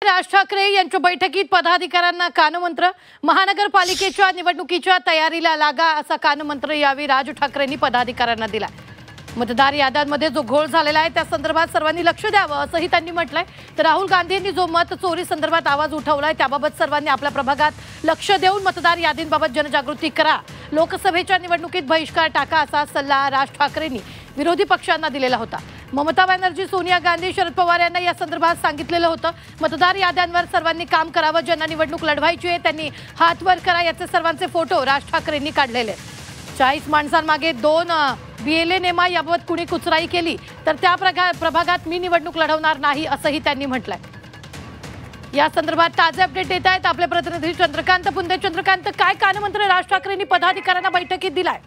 राज ठाकरे यांच्या बैठकीत पदाधिकाऱ्यांना कानमंत्र। महानगरपालिकेच्या निवडणुकीच्या तयारीला लागा असा कानमंत्र यावेळी राज ठाकरेंनी पदाधिकाऱ्यांना दिला। मतदार याद्यांमध्ये जो घोळ झालेला आहे त्या संदर्भात सर्वांनी लक्ष द्यावं असंही त्यांनी म्हटलंय। तर राहुल गांधींनी जो मत चोरी संदर्भात आवाज उठवलाय त्याबाबत सर्वांनी आपल्या प्रभागात लक्ष देऊन मतदार यादींबाबत जनजागृती करा, लोकसभेच्या निवडणुकीत बहिष्कार टाका असा सल्ला राज ठाकरेंनी विरोधी पक्षांना दिलेला होता। ममता बॅनर्जी, सोनिया गांधी, शरद पवार यांना या संदर्भात सांगितलेलं होतं। मतदार याद्यांवर सर्वांनी काम करावं, ज्यांना निवडणूक लढवायची आहे त्यांनी हात वर करा, याचे सर्वांचे फोटो राज ठाकरेंनी काढलेले। 40 माणसांमागे 2 BLA नेमा, याबाबत कुणी कुचराई केली तर त्या प्रभागात मी निवडणूक लढवणार नाही असंही त्यांनी म्हटलंय। या संदर्भात ताजे अपडेट देत आहेत आपले प्रतिनिधी चंद्रकांत पुंदे। चंद्रकांत, काय कानमंत्र राज ठाकरेंनी पदाधिकाऱ्यांना बैठकीत दिलाय?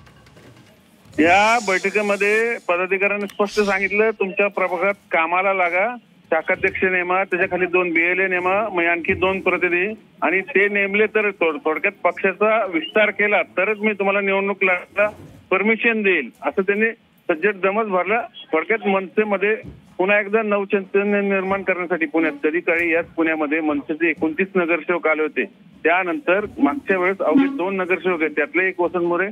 या बैठकीमध्ये पदाधिकाऱ्यांनी स्पष्ट सांगितलं, तुमच्या प्रभागात कामाला लागा, शाखाध्यक्ष नेमा, त्याच्याखाली 2 BLA नेमा, आणखी 2 प्रतिनिधी, आणि ते नेमले तर थोडक्यात पक्षाचा विस्तार केला तरच मी तुम्हाला निवडणूक लढवायला परमिशन देईल असं त्यांनी सज्जड दमच भरला। थोडक्यात मनसेमध्ये पुन्हा एकदा नवचैतन्य निर्माण करण्यासाठी पुण्यात कधी काळी याच पुण्यामध्ये मनसेचे 29 नगरसेवक आले होते। त्यानंतर मागच्या वेळेस अवघे 2 नगरसेवक आहेत, त्यातले एक वसंत मोरे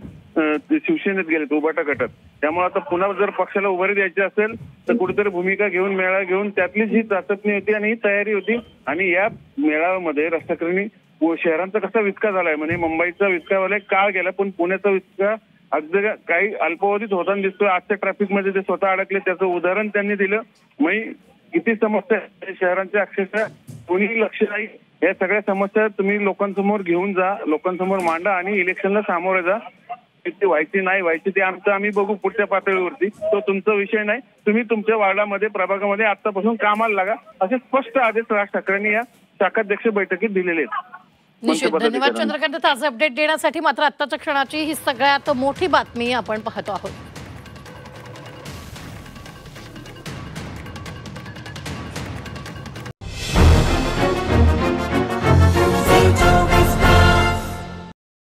शिवसेनेत गेलेत उभाटा गटात। त्यामुळे आता पुन्हा जर पक्षाला उभारी द्यायची असेल तर कुठेतरी भूमिका घेऊन, मेळावा घेऊन, त्यातलीच ही चाचपणी होती आणि ही तयारी होती। आणि या मेळाव्यामध्ये राज ठाकरेंनी शहरांचा कसा विस्का झालाय, म्हणजे मुंबईचा विस्का झालाय, काळ गेला, पण पुण्याचा विस्का अगदी काही अल्पावधीत होताना दिसतोय। आजच्या ट्रॅफिक मध्ये ते स्वतः अडकले त्याचं उदाहरण त्यांनी दिलं। म्हणजे किती समस्या शहरांच्या अक्षरशः कोणी लक्ष नाही, या सगळ्या समस्या तुम्ही लोकांसमोर घेऊन जा, लोकांसमोर मांडा आणि इलेक्शनला सामोरे जा। ती व्हायची नाही व्हायची ते आम्ही बघू पुढच्या पातळीवरती, तो तुमचा विषय नाही। तुम्ही तुमच्या वार्डामध्ये, प्रभागामध्ये आतापासून कामाला लागा असे स्पष्ट आदेश राज ठाकरेंनी या शाखाध्यक्ष बैठकीत दिलेले आहेत। निश्चित धन्यवाद चंद्रकांत ताजे अपडेट देण्यासाठी। मात्र आत्ताच्या क्षणाची ही सगळ्यात मोठी बातमी आपण पाहतो आहोत।